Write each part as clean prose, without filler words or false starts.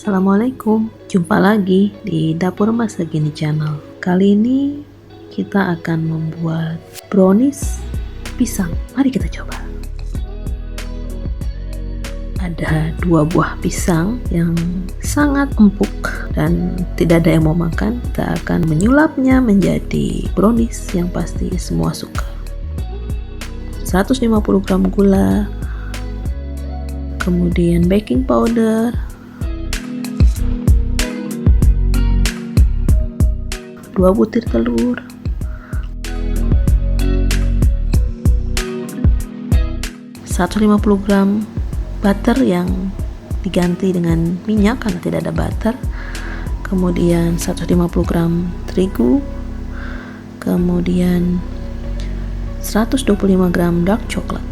Assalamualaikum, jumpa lagi di Dapur Masa Gini Channel. Kali ini kita akan membuat brownies pisang. Mari kita coba. Ada 2 buah pisang yang sangat empuk dan tidak ada yang mau makan. Kita akan menyulapnya menjadi brownies yang pasti semua suka. 150 gram gula, kemudian baking powder, 2 butir telur, 150 gram butter yang diganti dengan minyak karena tidak ada butter, kemudian 150 gram terigu, kemudian 125 gram dark chocolate.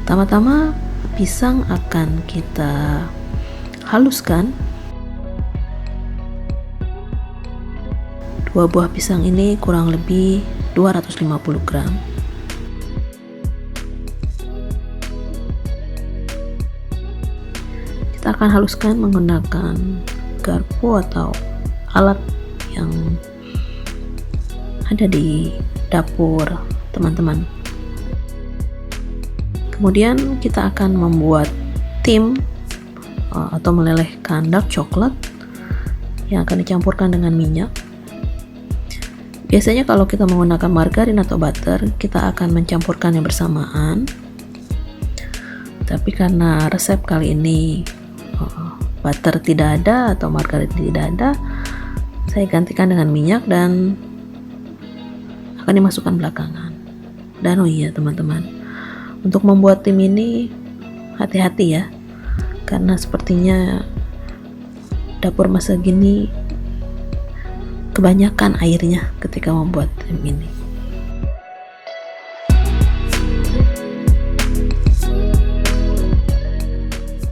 Pertama-tama pisang akan kita haluskan. 2 buah pisang ini kurang lebih 250 gram. Kita akan haluskan menggunakan garpu atau alat yang ada di dapur teman-teman. Kemudian kita akan membuat tim atau melelehkan dark chocolate yang akan dicampurkan dengan minyak. Biasanya kalau kita menggunakan margarin atau butter, kita akan mencampurkannya bersamaan. Tapi karena resep kali ini butter tidak ada atau margarin tidak ada, saya gantikan dengan minyak dan akan dimasukkan belakangan. Dan oh iya teman-teman, untuk membuat tim ini hati-hati ya, karena sepertinya dapur masa gini kebanyakan airnya ketika membuat tim ini.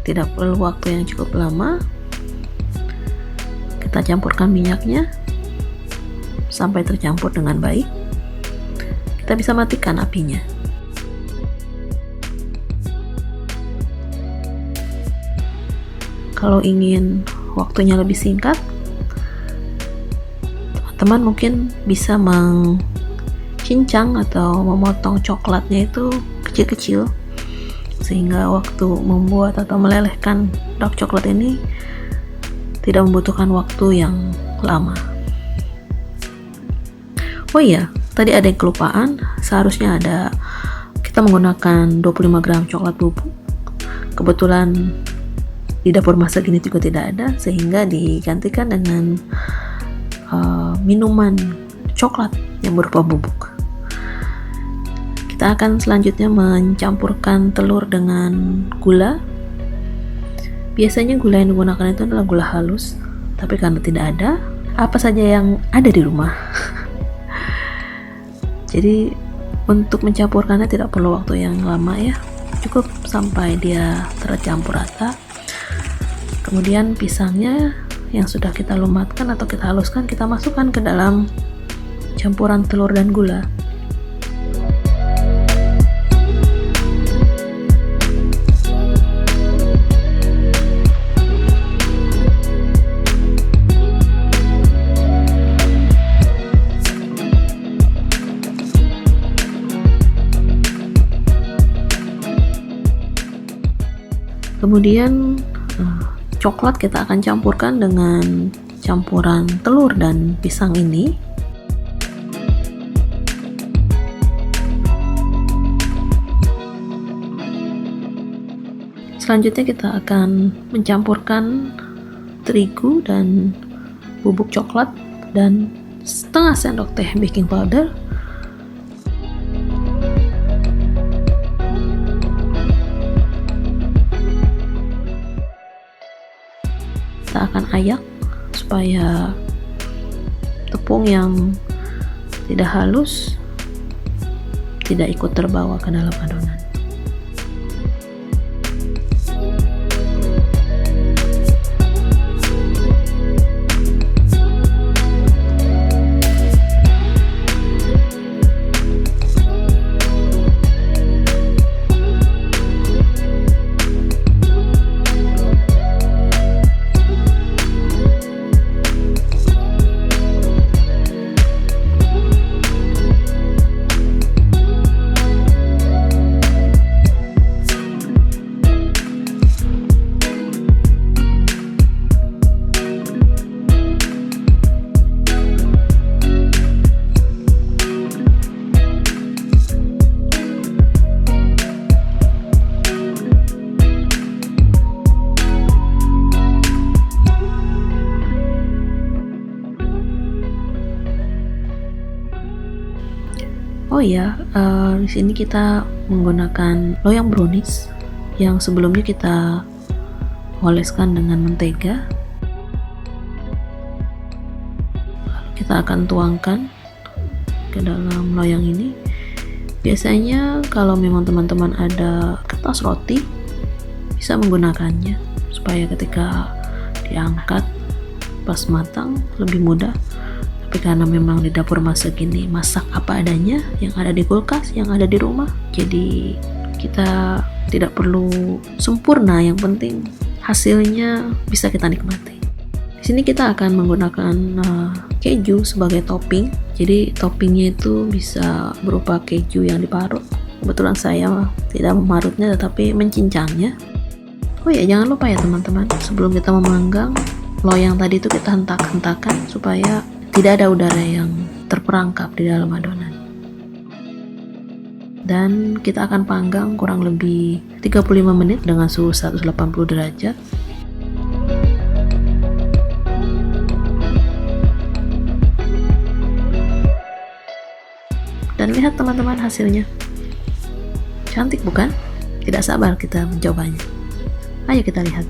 Tidak perlu waktu yang cukup lama. Kita campurkan minyaknya sampai tercampur dengan baik. Kita bisa matikan apinya. Kalau ingin waktunya lebih singkat, teman mungkin bisa mencincang atau memotong coklatnya itu kecil-kecil sehingga waktu membuat atau melelehkan dark coklat ini tidak membutuhkan waktu yang lama. Oh iya, tadi ada yang kelupaan, seharusnya kita menggunakan 25 gram coklat bubuk. Kebetulan di dapur masa gini juga tidak ada, sehingga digantikan dengan minuman coklat yang berupa bubuk. Kita akan selanjutnya mencampurkan telur dengan gula. Biasanya gula yang digunakan itu adalah gula halus, tapi karena tidak ada, apa saja yang ada di rumah. Jadi untuk mencampurkannya tidak perlu waktu yang lama ya, cukup sampai dia tercampur rata. Kemudian pisangnya yang sudah kita lumatkan atau kita haluskan, kita masukkan ke dalam campuran telur dan gula. Kemudian coklat kita akan campurkan dengan campuran telur dan pisang ini. Selanjutnya kita akan mencampurkan terigu dan bubuk coklat dan setengah sendok teh baking powder. Kita akan ayak supaya tepung yang tidak halus tidak ikut terbawa ke dalam adonan. Oh ya, di sini kita menggunakan loyang brownies yang sebelumnya kita oleskan dengan mentega. Lalu kita akan tuangkan ke dalam loyang ini. Biasanya kalau memang teman-teman ada kertas roti, bisa menggunakannya supaya ketika diangkat pas matang lebih mudah. Tapi karena memang di dapur masak ini masak apa adanya yang ada di kulkas, yang ada di rumah, jadi kita tidak perlu sempurna, yang penting hasilnya bisa kita nikmati. Di sini kita akan menggunakan keju sebagai topping. Jadi toppingnya itu bisa berupa keju yang diparut. Kebetulan saya tidak memarutnya tetapi mencincangnya. Oh ya, jangan lupa ya teman-teman, sebelum kita memanggang, loyang tadi itu kita hentak-hentakan supaya tidak ada udara yang terperangkap di dalam adonan. Dan kita akan panggang kurang lebih 35 menit dengan suhu 180 derajat. Dan lihat teman-teman hasilnya. Cantik bukan? Tidak sabar kita mencobanya. Ayo kita lihat.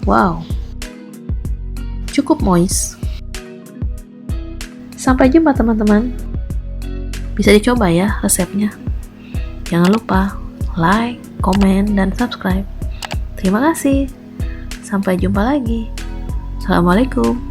Wow, cukup moist. Sampai jumpa teman-teman. Bisa dicoba ya resepnya. Jangan lupa like, komen, dan subscribe. Terima kasih. Sampai jumpa lagi. Assalamualaikum.